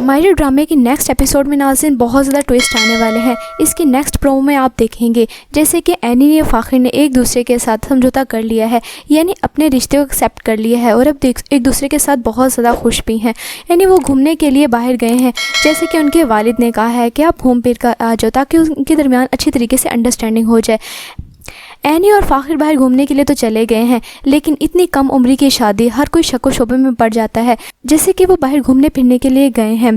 مائرا ڈرامے کی next episode میں ناظرین بہت زیادہ ٹویسٹ آنے والے ہیں۔ اس کی نیکسٹ پرومو میں آپ دیکھیں گے جیسے کہ اینی نے فاخر نے ایک دوسرے کے ساتھ سمجھوتا کر لیا ہے، یعنی اپنے رشتے کو ایکسیپٹ کر لیا ہے اور اب ایک دوسرے کے ساتھ بہت زیادہ خوش بھی ہیں۔ یعنی وہ گھومنے کے لیے باہر گئے ہیں، جیسے کہ ان کے والد نے کہا ہے کہ آپ گھوم پھر کر آ جاؤ تاکہ ان کے درمیان اچھی طریقے سے انڈرسٹینڈنگ ہو جائے۔ اینی اور فاخر باہر گھومنے کے لیے تو چلے گئے ہیں، لیکن اتنی کم عمری کی شادی ہر کوئی شک و شبے میں پڑ جاتا ہے۔ جیسے کہ وہ باہر گھومنے پھرنے کے لیے گئے ہیں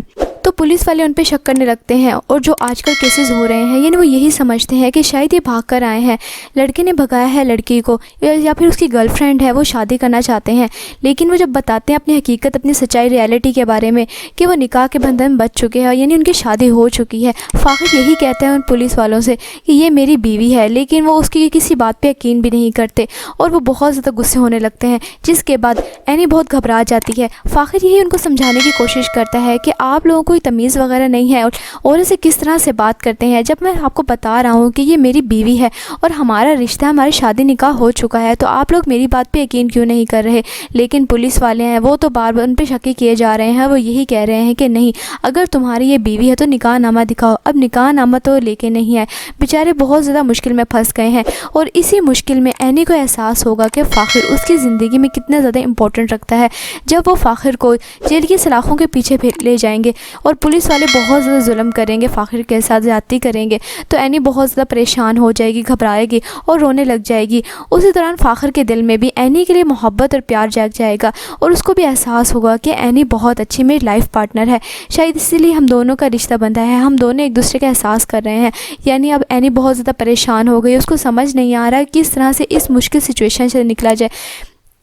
تو پولیس والے ان پہ شک کرنے لگتے ہیں، اور جو آج کل کیسز ہو رہے ہیں یعنی وہ یہی سمجھتے ہیں کہ شاید یہ بھاگ کر آئے ہیں، لڑکے نے بھگایا ہے لڑکی کو، یا پھر اس کی گرل فرینڈ ہے، وہ شادی کرنا چاہتے ہیں۔ لیکن وہ جب بتاتے ہیں اپنی حقیقت، اپنی سچائی، ریالٹی کے بارے میں کہ وہ نکاح کے بندھن بچ چکے ہیں، یعنی ان کی شادی ہو چکی ہے، فاخر یہی کہتے ہیں ان پولیس والوں سے کہ یہ میری بیوی ہے، لیکن وہ اس کی کسی بات پہ یقین بھی نہیں کرتے اور وہ بہت زیادہ غصے ہونے لگتے ہیں، جس کے بعد اینی بہت گھبرا جاتی ہے۔ فاخر یہی ان کو سمجھانے کی کوشش کرتا ہے کہ آپ لوگوں کو تمیز وغیرہ نہیں ہے اور اسے کس طرح سے بات کرتے ہیں، جب میں آپ کو بتا رہا ہوں کہ یہ میری بیوی ہے اور ہمارا رشتہ، ہماری شادی نکاح ہو چکا ہے، تو آپ لوگ میری بات پہ یقین کیوں نہیں کر رہے؟ لیکن پولیس والے ہیں وہ تو بار بار ان پہ شک کیے جا رہے ہیں، وہ یہی کہہ رہے ہیں کہ نہیں، اگر تمہاری یہ بیوی ہے تو نکاح نامہ دکھاؤ۔ اب نکاح نامہ تو لے کے نہیں آئے، بیچارے بہت زیادہ مشکل میں پھنس گئے ہیں، اور اسی مشکل میں اینی کو احساس ہوگا کہ فاخر اس کی زندگی میں کتنا زیادہ امپورٹنٹ رکھتا ہے۔ جب وہ فاخر کو جیل کی سلاخوں کے پیچھے لے جائیں گے اور پولیس والے بہت زیادہ ظلم کریں گے، فاخر کے ساتھ زیادتی کریں گے، تو اینی بہت زیادہ پریشان ہو جائے گی، گھبرائے گی اور رونے لگ جائے گی۔ اسی دوران فاخر کے دل میں بھی اینی کے لیے محبت اور پیار جاگ جائے گا، اور اس کو بھی احساس ہوگا کہ اینی بہت اچھی میری لائف پارٹنر ہے، شاید اسی لیے ہم دونوں کا رشتہ بندھا ہے، ہم دونوں ایک دوسرے کا احساس کر رہے ہیں۔ یعنی اب اینی بہت زیادہ پریشان ہو گئی، اس کو سمجھ نہیں آ رہا کس طرح سے اس مشکل سچویشن سے نکلا جائے،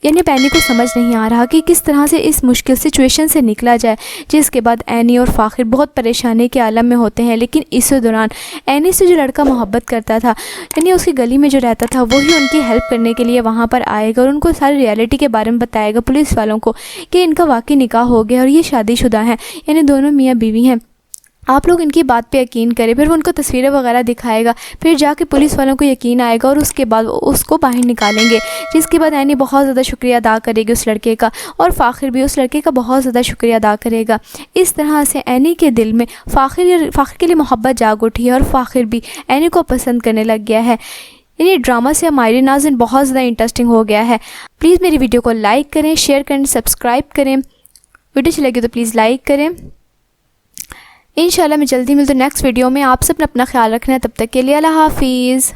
یعنی اینی کو سمجھ نہیں آ رہا کہ کس طرح سے اس مشکل سچویشن سے نکلا جائے، جس کے بعد اینی اور فاخر بہت پریشانی کے عالم میں ہوتے ہیں۔ لیکن اس دوران اینی سے جو لڑکا محبت کرتا تھا، یعنی اس کی گلی میں جو رہتا تھا، وہی ان کی ہیلپ کرنے کے لیے وہاں پر آئے گا اور ان کو ساری ریالٹی کے بارے میں بتائے گا پولیس والوں کو کہ ان کا واقعی نکاح ہو گیا اور یہ شادی شدہ ہیں، یعنی دونوں میاں بیوی ہیں، آپ لوگ ان کی بات پہ یقین کریں۔ پھر وہ ان کو تصویریں وغیرہ دکھائے گا، پھر جا کے پولیس والوں کو یقین آئے گا اور اس کے بعد اس کو باہر نکالیں گے، جس کے بعد اینی بہت زیادہ شکریہ ادا کرے گی اس لڑکے کا، اور فاخر بھی اس لڑکے کا بہت زیادہ شکریہ ادا کرے گا۔ اس طرح سے اینی کے دل میں فاخر کے لیے محبت جاگ اٹھی ہے، اور فاخر بھی اینی کو پسند کرنے لگ گیا ہے۔ یعنی ڈرامہ سے ہمارے ناظرین بہت زیادہ انٹرسٹنگ ہو گیا ہے۔ پلیز میری ویڈیو کو لائک کریں، شیئر کریں، سبسکرائب کریں، ویڈیو اچھی لگے تو پلیز لائک کریں۔ انشاءاللہ میں جلدی ملتا ہوں نیکسٹ ویڈیو میں۔ آپ سب نے اپنا خیال رکھنا ہے، تب تک کے لیے اللہ حافظ۔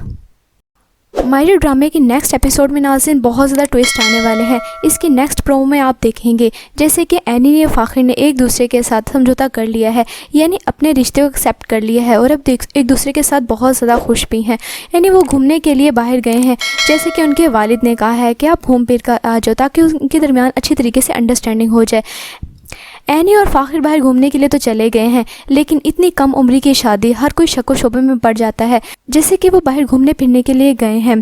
مائرا ڈرامے کی نیکسٹ ایپیسوڈ میں ناظرین بہت زیادہ ٹویسٹ آنے والے ہیں۔ اس کی نیکسٹ پرومو میں آپ دیکھیں گے جیسے کہ اینی نے فاخر نے ایک دوسرے کے ساتھ سمجھوتا کر لیا ہے، یعنی اپنے رشتے کو ایکسیپٹ کر لیا ہے اور اب ایک دوسرے کے ساتھ بہت زیادہ خوش بھی ہیں۔ یعنی وہ گھومنے کے لیے باہر گئے ہیں، جیسے کہ ان کے والد نے کہا ہے کہ آپ گھوم پھر کر آ جاؤ تاکہ ان کے درمیان اچھی طریقے سے انڈرسٹینڈنگ ہو جائے۔ اینی اور فاخر باہر گھومنے کے لیے تو چلے گئے ہیں، لیکن اتنی کم عمری کی شادی ہر کوئی شک و شبے میں پڑ جاتا ہے، جیسے کہ وہ باہر گھومنے پھرنے کے لیے گئے ہیں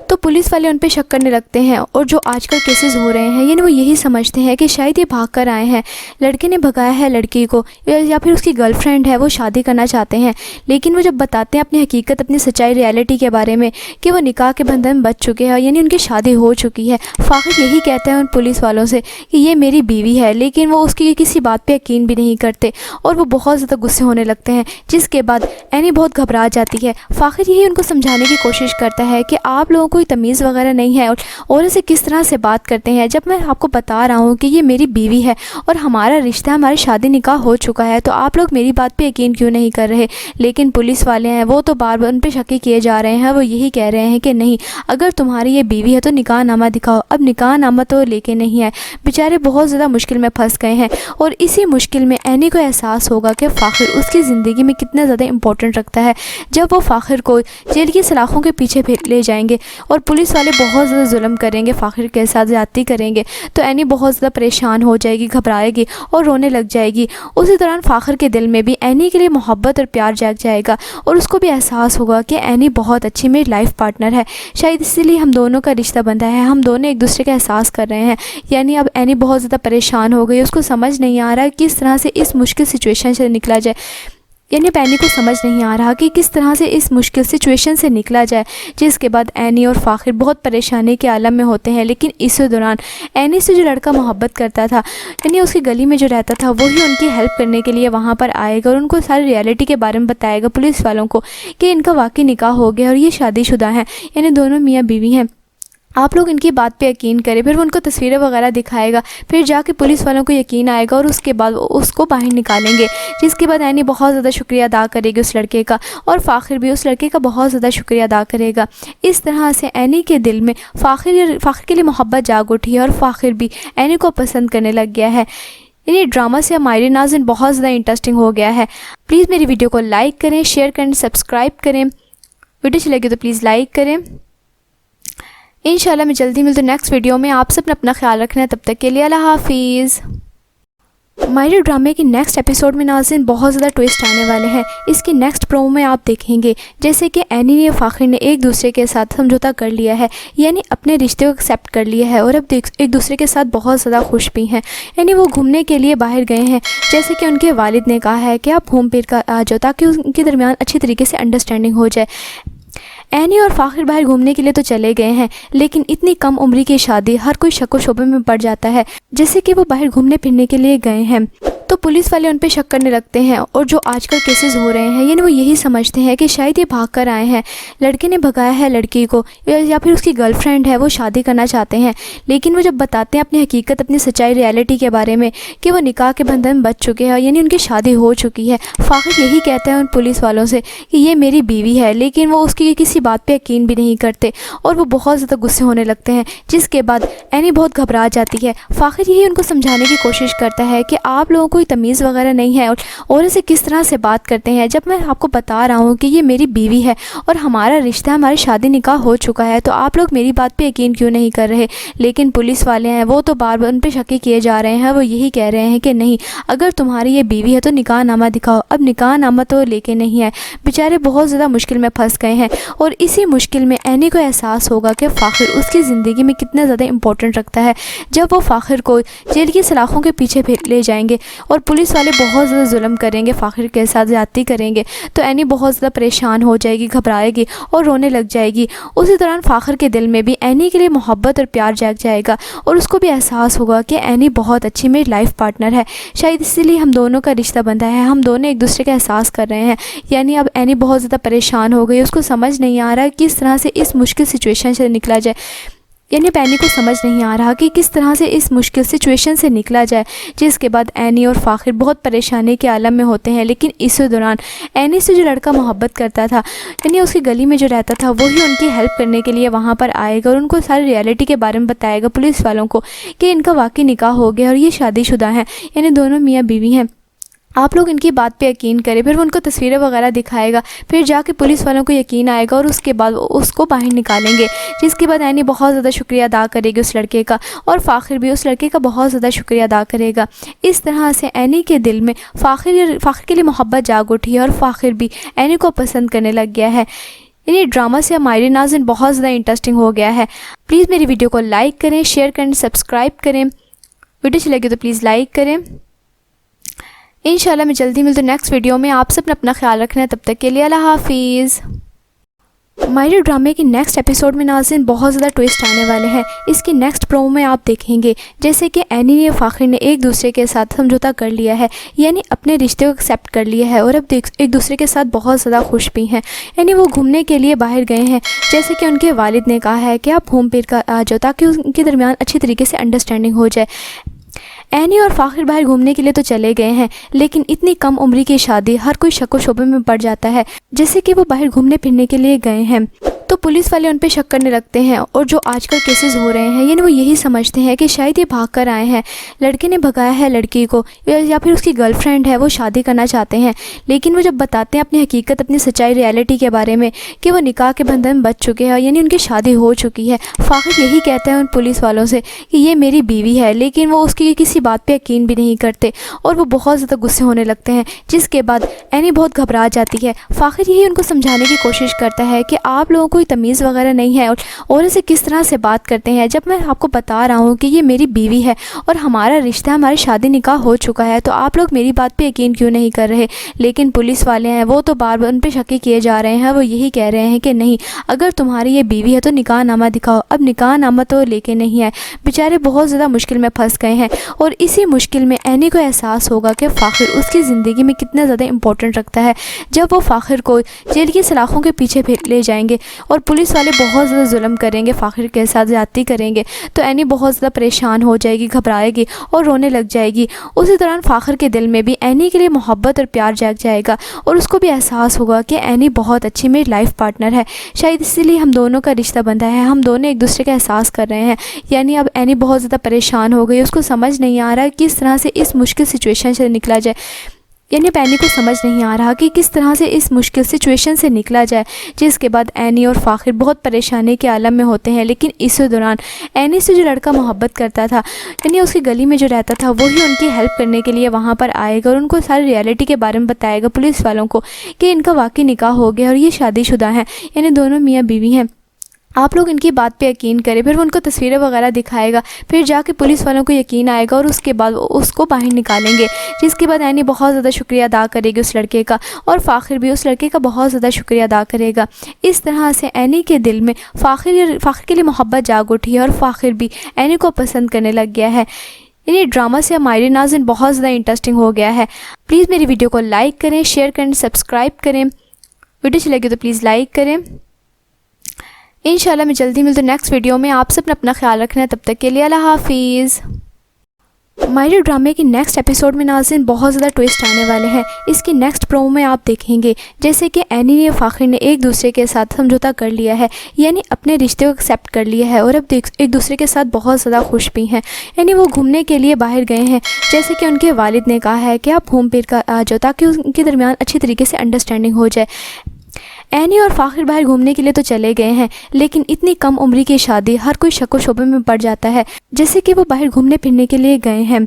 تو پولیس والے ان پہ شک کرنے لگتے ہیں، اور جو آج کل کیسز ہو رہے ہیں یعنی وہ یہی سمجھتے ہیں کہ شاید یہ بھاگ کر آئے ہیں، لڑکے نے بھگایا ہے لڑکی کو، یا پھر اس کی گرل فرینڈ ہے، وہ شادی کرنا چاہتے ہیں۔ لیکن وہ جب بتاتے ہیں اپنی حقیقت، اپنی سچائی، ریالٹی کے بارے میں کہ وہ نکاح کے بندھن بچ چکے ہیں، یعنی ان کی شادی ہو چکی ہے، فاخر یہی کہتے ہیں ان پولیس والوں سے کہ یہ میری بیوی ہے، لیکن وہ اس کی کسی بات پہ یقین بھی نہیں کرتے اور وہ بہت زیادہ غصے ہونے لگتے ہیں، جس کے بعد اینی بہت گھبرا جاتی ہے۔ فاخر یہی ان کو سمجھانے کی کوشش کرتا ہے کہ آپ لوگوں کو تمیز وغیرہ نہیں ہے اور اسے کس طرح سے بات کرتے ہیں، جب میں آپ کو بتا رہا ہوں کہ یہ میری بیوی ہے اور ہمارا رشتہ، ہماری شادی نکاح ہو چکا ہے، تو آپ لوگ میری بات پہ یقین کیوں نہیں کر رہے؟ لیکن پولیس والے ہیں وہ تو بار بار ان پہ شک کیے جا رہے ہیں، وہ یہی کہہ رہے ہیں کہ نہیں، اگر تمہاری یہ بیوی ہے تو نکاح نامہ دکھاؤ۔ اب نکاح نامہ تو لے کے نہیں آئے، بیچارے بہت زیادہ مشکل میں پھنس گئے ہیں، اور اسی مشکل میں اینی کو احساس ہوگا کہ فاخر اس کی زندگی میں کتنا زیادہ امپورٹنٹ رکھتا ہے۔ جب وہ فاخر کو جیل کی سلاخوں کے پیچھے لے جائیں گے اور پولیس والے بہت زیادہ ظلم کریں گے، فاخر کے ساتھ زیادتی کریں گے، تو اینی بہت زیادہ پریشان ہو جائے گی، گھبرائے گی اور رونے لگ جائے گی۔ اسی دوران فاخر کے دل میں بھی اینی کے لیے محبت اور پیار جاگ جائے گا، اور اس کو بھی احساس ہوگا کہ اینی بہت اچھی میری لائف پارٹنر ہے، شاید اسی لیے ہم دونوں کا رشتہ بندھا ہے، ہم دونوں ایک دوسرے کا احساس کر رہے ہیں۔ یعنی اب اینی بہت زیادہ پریشان ہو گئی، اس کو سمجھ نہیں آ رہا کس طرح سے اس مشکل سچویشن سے نکلا جائے، یعنی اینی کو سمجھ نہیں آ رہا کہ کس طرح سے اس مشکل سچویشن سے نکلا جائے، جس کے بعد اینی اور فاخر بہت پریشانی کے عالم میں ہوتے ہیں۔ لیکن اس دوران اینی سے جو لڑکا محبت کرتا تھا، یعنی اس کی گلی میں جو رہتا تھا، وہی ان کی ہیلپ کرنے کے لیے وہاں پر آئے گا اور ان کو ساری ریالٹی کے بارے میں بتائے گا پولیس والوں کو کہ ان کا واقعی نکاح ہو گیا اور یہ شادی شدہ ہیں، یعنی دونوں میاں بیوی ہیں۔ آپ لوگ ان کی بات پہ یقین کریں۔ پھر وہ ان کو تصویریں وغیرہ دکھائے گا، پھر جا کے پولیس والوں کو یقین آئے گا اور اس کے بعد اس کو باہر نکالیں گے، جس کے بعد اینی بہت زیادہ شکریہ ادا کرے گی اس لڑکے کا، اور فاخر بھی اس لڑکے کا بہت زیادہ شکریہ ادا کرے گا۔ اس طرح سے اینی کے دل میں فاخر کے لیے محبت جاگ اٹھی ہے اور فاخر بھی اینی کو پسند کرنے لگ گیا ہے۔ یعنی ڈرامہ سے ہمارے ناظرین بہت زیادہ انٹرسٹنگ ہو گیا ہے۔ پلیز میری ویڈیو کو لائک کریں، شیئر کریں، سبسکرائب کریں۔ ویڈیو اچھی لگے تو پلیز لائک کریں۔ انشاءاللہ میں جلدی ملتی ہوں نیکسٹ ویڈیو میں۔ آپ سب نے اپنا خیال رکھنا ہے، تب تک کے لیے اللہ حافظ۔ مائرو ڈرامے کی نیکسٹ ایپیسوڈ میں ناظرین بہت زیادہ ٹویسٹ آنے والے ہیں۔ اس کی نیکسٹ پرومو میں آپ دیکھیں گے جیسے کہ اینی نے فاخر نے ایک دوسرے کے ساتھ سمجھوتا کر لیا ہے، یعنی اپنے رشتے کو ایکسیپٹ کر لیا ہے، اور اب ایک دوسرے کے ساتھ بہت زیادہ خوش بھی ہیں۔ یعنی وہ گھومنے کے لیے باہر گئے ہیں، جیسے کہ ان کے والد نے کہا ہے کہ آپ گھوم پھر کر آ جاؤ تاکہ ان کے درمیان اچھی طریقے سے انڈرسٹینڈنگ ہو جائے۔ اینی اور فاخر باہر گھومنے کے لیے تو چلے گئے ہیں، لیکن اتنی کم عمری کی شادی ہر کوئی شک و شبے میں پڑ جاتا ہے، جیسے کہ وہ باہر گھومنے پھرنے کے لیے گئے ہیں تو پولیس والے ان پہ شک کرنے لگتے ہیں، اور جو آج کل کیسز ہو رہے ہیں، یعنی وہ یہی سمجھتے ہیں کہ شاید یہ بھاگ کر آئے ہیں، لڑکے نے بھگایا ہے لڑکی کو، یا پھر اس کی گرل فرینڈ ہے، وہ شادی کرنا چاہتے ہیں۔ لیکن وہ جب بتاتے ہیں اپنی حقیقت، اپنی سچائی، ریالٹی کے بارے میں کہ وہ نکاح کے بندھن میں بچ چکے ہیں، یعنی ان کی شادی ہو چکی ہے، فاخر یہی کہتا ہے ان پولیس والوں سے کہ یہ میری بیوی ہے، لیکن وہ اس کی کسی بات پہ یقین بھی نہیں کرتے اور وہ بہت زیادہ غصے ہونے لگتے ہیں، جس کے بعد اینی بہت گھبرا جاتی ہے۔ فاخر یہی ان کو سمجھانے کی کوشش کرتا ہے کہ آپ لوگوں کو تمیز وغیرہ نہیں ہے اور اسے کس طرح سے بات کرتے ہیں، جب میں آپ کو بتا رہا ہوں کہ یہ میری بیوی ہے اور ہمارا رشتہ، ہماری شادی نکاح ہو چکا ہے، تو آپ لوگ میری بات پہ یقین کیوں نہیں کر رہے؟ لیکن پولیس والے ہیں، وہ تو بار بار ان پہ شک کیے جا رہے ہیں، وہ یہی کہہ رہے ہیں کہ نہیں، اگر تمہاری یہ بیوی ہے تو نکاح نامہ دکھاؤ۔ اب نکاح نامہ تو لے کے نہیں ہے، بیچارے بہت زیادہ مشکل میں پھنس گئے ہیں، اور اسی مشکل میں اینی کو احساس ہوگا کہ فاخر اس کی زندگی میں کتنا زیادہ امپورٹنٹ رکھتا ہے۔ جب وہ فاخر کو جیل کی سلاخوں کے پیچھے لے جائیں گے اور پولیس والے بہت زیادہ ظلم کریں گے، فاخر کے ساتھ زیادتی کریں گے، تو اینی بہت زیادہ پریشان ہو جائے گی، گھبرائے گی اور رونے لگ جائے گی۔ اسی دوران فاخر کے دل میں بھی اینی کے لیے محبت اور پیار جاگ جائے گا، اور اس کو بھی احساس ہوگا کہ اینی بہت اچھی میری لائف پارٹنر ہے، شاید اسی لیے ہم دونوں کا رشتہ بندھا ہے، ہم دونوں ایک دوسرے کا احساس کر رہے ہیں۔ یعنی اب اینی بہت زیادہ پریشان ہو گئی، اس کو سمجھ نہیں آ رہا کس طرح سے اس مشکل سچویشن سے نکلا جائے۔ یعنی اینی کو سمجھ نہیں آ رہا کہ کس طرح سے اس مشکل سچویشن سے نکلا جائے، جس کے بعد اینی اور فاخر بہت پریشانی کے عالم میں ہوتے ہیں۔ لیکن اس دوران اینی سے جو لڑکا محبت کرتا تھا، یعنی اس کی گلی میں جو رہتا تھا، وہی ان کی ہیلپ کرنے کے لیے وہاں پر آئے گا اور ان کو ساری ریالٹی کے بارے میں بتائے گا پولیس والوں کو کہ ان کا واقعی نکاح ہو گیا اور یہ شادی شدہ ہیں، یعنی دونوں میاں بیوی ہیں۔ آپ لوگ ان کی بات پہ یقین کریں۔ پھر وہ ان کو تصویریں وغیرہ دکھائے گا، پھر جا کے پولیس والوں کو یقین آئے گا اور اس کے بعد اس کو باہر نکالیں گے، جس کے بعد اینی بہت زیادہ شکریہ ادا کرے گی اس لڑکے کا، اور فاخر بھی اس لڑکے کا بہت زیادہ شکریہ ادا کرے گا۔ اس طرح سے اینی کے دل میں فاخر کے لیے محبت جاگ اٹھی ہے اور فاخر بھی اینی کو پسند کرنے لگ گیا ہے۔ یعنی ڈرامہ سے ہمارے ناظرین بہت زیادہ انٹرسٹنگ ہو گیا ہے۔ پلیز میری ویڈیو کو لائک کریں، شیئر کریں، سبسکرائب کریں۔ ویڈیو اچھی لگے تو پلیز لائک کریں۔ انشاءاللہ میں جلدی ملتی ہوں نیکسٹ ویڈیو میں۔ آپ سب نے اپنا خیال رکھنا ہے، تب تک کے لیے اللہ حافظ۔ مائرو ڈرامے کی نیکسٹ ایپیسوڈ میں ناظرین بہت زیادہ ٹویسٹ آنے والے ہیں۔ اس کی نیکسٹ پرومو میں آپ دیکھیں گے جیسے کہ اینی نے فاخر نے ایک دوسرے کے ساتھ سمجھوتا کر لیا ہے، یعنی اپنے رشتے کو ایکسیپٹ کر لیا ہے، اور اب ایک دوسرے کے ساتھ بہت زیادہ خوش بھی ہیں۔ یعنی وہ گھومنے کے لیے باہر گئے ہیں، جیسے کہ ان کے والد نے کہا ہے کہ آپ گھوم پھر کر آ جاؤ تاکہ ان کے درمیان اچھی طریقے سے انڈرسٹینڈنگ ہو جائے۔ اینی اور فاخر باہر گھومنے کے لیے تو چلے گئے ہیں، لیکن اتنی کم عمری کی شادی ہر کوئی شک و شبے میں پڑ جاتا ہے، جیسے کہ وہ باہر گھومنے پھرنے کے لیے گئے ہیں تو پولیس والے ان پہ شک کرنے لگتے ہیں، اور جو آج کل کیسز ہو رہے ہیں، یعنی وہ یہی سمجھتے ہیں کہ شاید یہ بھاگ کر آئے ہیں، لڑکے نے بھگایا ہے لڑکی کو، یا پھر اس کی گرل فرینڈ ہے، وہ شادی کرنا چاہتے ہیں۔ لیکن وہ جب بتاتے ہیں اپنی حقیقت، اپنی سچائی، ریالٹی کے بارے میں کہ وہ نکاح کے بندھن میں بچ چکے ہیں، یعنی ان کی شادی ہو چکی ہے، فاخر یہی کہتا ہے ان پولیس والوں سے کہ یہ میری بیوی ہے، لیکن وہ اس کی کسی بات پہ یقین بھی نہیں کرتے اور وہ بہت زیادہ غصے ہونے لگتے ہیں، جس کے بعد اینی بہت گھبرا جاتی ہے۔ فاخر یہی ان کو سمجھانے کی کوشش کرتا ہے کہ آپ لوگوں کو کوئی تمیز وغیرہ نہیں ہے اور اسے کس طرح سے بات کرتے ہیں، جب میں آپ کو بتا رہا ہوں کہ یہ میری بیوی ہے اور ہمارا رشتہ، ہماری شادی نکاح ہو چکا ہے، تو آپ لوگ میری بات پہ یقین کیوں نہیں کر رہے؟ لیکن پولیس والے ہیں وہ تو بار بار ان پہ شک کیے جا رہے ہیں، وہ یہی کہہ رہے ہیں کہ نہیں، اگر تمہاری یہ بیوی ہے تو نکاح نامہ دکھاؤ۔ اب نکاح نامہ تو لے کے نہیں آئے، بیچارے بہت زیادہ مشکل میں پھنس گئے ہیں، اور اسی مشکل میں اینی کو احساس ہوگا کہ فاخر اس کی زندگی میں کتنا زیادہ امپورٹنٹ رکھتا ہے۔ جب وہ فاخر کو جیل کی سلاخوں کے پیچھے لے جائیں گے اور پولیس والے بہت زیادہ ظلم کریں گے، فاخر کے ساتھ زیادتی کریں گے، تو اینی بہت زیادہ پریشان ہو جائے گی، گھبرائے گی اور رونے لگ جائے گی۔ اسی دوران فاخر کے دل میں بھی اینی کے لیے محبت اور پیار جاگ جائے گا، اور اس کو بھی احساس ہوگا کہ اینی بہت اچھی میری لائف پارٹنر ہے، شاید اسی لیے ہم دونوں کا رشتہ بندھا ہے، ہم دونوں ایک دوسرے کا احساس کر رہے ہیں۔ یعنی اب اینی بہت زیادہ پریشان ہو گئی، اس کو سمجھ نہیں آ رہا کس طرح سے اس مشکل سچویشن سے نکلا جائے، یعنی اب اینی کو سمجھ نہیں آ رہا کہ کس طرح سے اس مشکل سچویشن سے نکلا جائے، جس کے بعد اینی اور فاخر بہت پریشانی کے عالم میں ہوتے ہیں۔ لیکن اسی دوران اینی سے جو لڑکا محبت کرتا تھا، یعنی اس کی گلی میں جو رہتا تھا، وہی ان کی ہیلپ کرنے کے لیے وہاں پر آئے گا اور ان کو ساری ریالٹی کے بارے میں بتائے گا پولیس والوں کو کہ ان کا واقعی نکاح ہو گیا اور یہ شادی شدہ ہیں، یعنی دونوں میاں بیوی ہیں، آپ لوگ ان کی بات پہ یقین کریں۔ پھر وہ ان کو تصویریں وغیرہ دکھائے گا، پھر جا کے پولیس والوں کو یقین آئے گا اور اس کے بعد اس کو باہر نکالیں گے، جس کے بعد اینی بہت زیادہ شکریہ ادا کرے گی اس لڑکے کا، اور فاخر بھی اس لڑکے کا بہت زیادہ شکریہ ادا کرے گا۔ اس طرح سے اینی کے دل میں فاخر کے لیے محبت جاگ اٹھی ہے، اور فاخر بھی اینی کو پسند کرنے لگ گیا ہے۔ یعنی ڈرامہ سے ہمارے ناظرین بہت زیادہ انٹرسٹنگ ہو گیا ہے۔ پلیز میری ویڈیو کو لائک کریں، شیئر کریں، سبسکرائب کریں، ویڈیو اچھی لگے تو پلیز لائک کریں۔ انشاءاللہ میں جلدی ملتا ہوں نیکسٹ ویڈیو میں۔ آپ سب نے اپنا خیال رکھنا ہے، تب تک کے لیے اللہ حافظ۔ مائرو ڈرامے کی نیکسٹ ایپیسوڈ میں ناظرین بہت زیادہ ٹویسٹ آنے والے ہیں، اس کی نیکسٹ پرومو میں آپ دیکھیں گے جیسے کہ اینی نے فاخر نے ایک دوسرے کے ساتھ سمجھوتا کر لیا ہے، یعنی اپنے رشتے کو ایکسیپٹ کر لیا ہے، اور اب ایک دوسرے کے ساتھ بہت زیادہ خوش بھی ہیں۔ یعنی وہ گھومنے کے لیے باہر گئے ہیں، جیسے کہ ان کے والد نے کہا ہے کہ آپ گھوم پھر کر آ جاؤ تاکہ ان کے درمیان اچھی طریقے سے انڈرسٹینڈنگ ہو جائے۔ اینی اور فاخر باہر گھومنے کے لیے تو چلے گئے ہیں، لیکن اتنی کم عمری کی شادی ہر کوئی شک و شبے میں پڑ جاتا ہے، جیسے کہ وہ باہر گھومنے پھرنے کے لیے گئے ہیں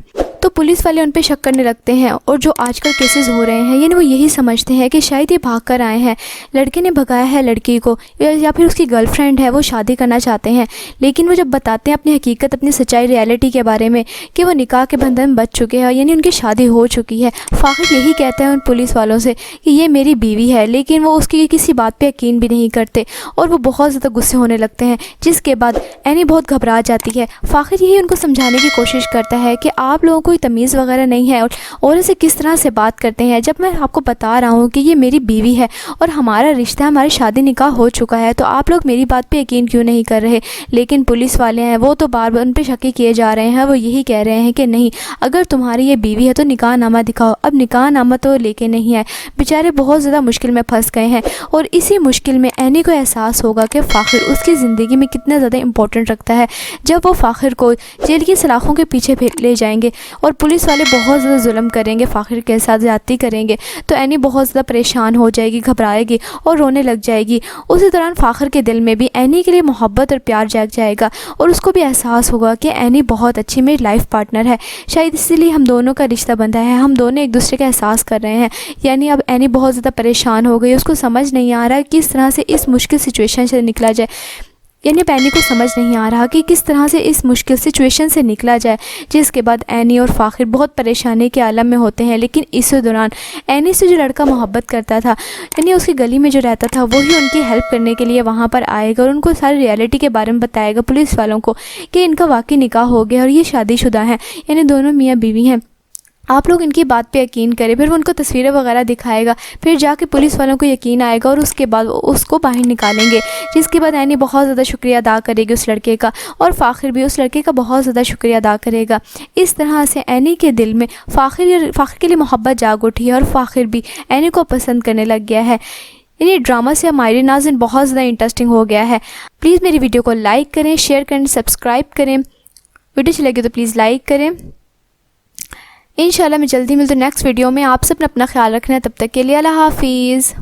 تو پولیس والے ان پہ شک کرنے لگتے ہیں، اور جو آج کل کیسز ہو رہے ہیں، یعنی وہ یہی سمجھتے ہیں کہ شاید یہ بھاگ کر آئے ہیں، لڑکے نے بھگایا ہے لڑکی کو، یا پھر اس کی گرل فرینڈ ہے، وہ شادی کرنا چاہتے ہیں۔ لیکن وہ جب بتاتے ہیں اپنی حقیقت، اپنی سچائی، ریالٹی کے بارے میں کہ وہ نکاح کے بندھن میں بچ چکے ہیں، یعنی ان کی شادی ہو چکی ہے، فاخر یہی کہتا ہے ان پولیس والوں سے کہ یہ میری بیوی ہے، لیکن وہ اس کی کسی بات پہ یقین بھی نہیں کرتے، اور وہ بہت زیادہ غصے ہونے لگتے ہیں، جس کے بعد اینی بہت گھبرا جاتی ہے۔ فاخر یہی ان کو سمجھانے کی کوشش کرتا ہے کہ آپ لوگوں کو کوئی تمیز وغیرہ نہیں ہے اور اسے کس طرح سے بات کرتے ہیں، جب میں آپ کو بتا رہا ہوں کہ یہ میری بیوی ہے اور ہمارا رشتہ، ہماری شادی نکاح ہو چکا ہے، تو آپ لوگ میری بات پہ یقین کیوں نہیں کر رہے؟ لیکن پولیس والے ہیں وہ تو بار بار ان پہ شک کیے جا رہے ہیں، وہ یہی کہہ رہے ہیں کہ نہیں، اگر تمہاری یہ بیوی ہے تو نکاح نامہ دکھاؤ۔ اب نکاح نامہ تو لے کے نہیں آئے، بیچارے بہت زیادہ مشکل میں پھنس گئے ہیں، اور اسی مشکل میں اینی کو احساس ہوگا کہ فاخر اس کی زندگی میں کتنا زیادہ امپورٹنٹ رکھتا ہے۔ جب وہ فاخر کو جیل کی سلاخوں کے پیچھے لے جائیں گے اور پولیس والے بہت زیادہ ظلم کریں گے، فاخر کے ساتھ زیادتی کریں گے، تو اینی بہت زیادہ پریشان ہو جائے گی، گھبرائے گی اور رونے لگ جائے گی۔ اسی دوران فاخر کے دل میں بھی اینی کے لیے محبت اور پیار جاگ جائے گا، اور اس کو بھی احساس ہوگا کہ اینی بہت اچھی میری لائف پارٹنر ہے، شاید اسی لیے ہم دونوں کا رشتہ بندھا ہے، ہم دونوں ایک دوسرے کا احساس کر رہے ہیں۔ یعنی اب اینی بہت زیادہ پریشان ہو گئی، اس کو سمجھ نہیں آ رہا کس طرح سے اس مشکل سچویشن سے نکلا جائے، یعنی اب اینی کو سمجھ نہیں آ رہا کہ کس طرح سے اس مشکل سچویشن سے نکلا جائے، جس کے بعد اینی اور فاخر بہت پریشانی کے عالم میں ہوتے ہیں۔ لیکن اسی دوران اینی سے جو لڑکا محبت کرتا تھا، یعنی اس کی گلی میں جو رہتا تھا، وہی ان کی ہیلپ کرنے کے لیے وہاں پر آئے گا اور ان کو ساری ریالٹی کے بارے میں بتائے گا پولیس والوں کو کہ ان کا واقعی نکاح ہو گیا اور یہ شادی شدہ ہیں، یعنی دونوں میاں بیوی ہیں۔ آپ لوگ ان کی بات پہ یقین کریں۔ پھر وہ ان کو تصویریں وغیرہ دکھائے گا، پھر جا کے پولیس والوں کو یقین آئے گا اور اس کے بعد اس کو باہر نکالیں گے، جس کے بعد اینی بہت زیادہ شکریہ ادا کرے گی اس لڑکے کا، اور فاخر بھی اس لڑکے کا بہت زیادہ شکریہ ادا کرے گا۔ اس طرح سے اینی کے دل میں فاخر کے لیے محبت جاگ اٹھی ہے، اور فاخر بھی اینی کو پسند کرنے لگ گیا ہے۔ یعنی ڈرامہ سے ہمارے ناظرین بہت زیادہ انٹرسٹنگ ہو گیا ہے۔ پلیز میری ویڈیو کو لائک کریں، شیئر کریں، سبسکرائب کریں، ویڈیو اچھی لگے تو پلیز لائک کریں۔ انشاءاللہ میں جلدی ملتا ہوں نیکسٹ ویڈیو میں۔ آپ سب نے اپنا خیال رکھنا ہے، تب تک کے لیے اللہ حافظ۔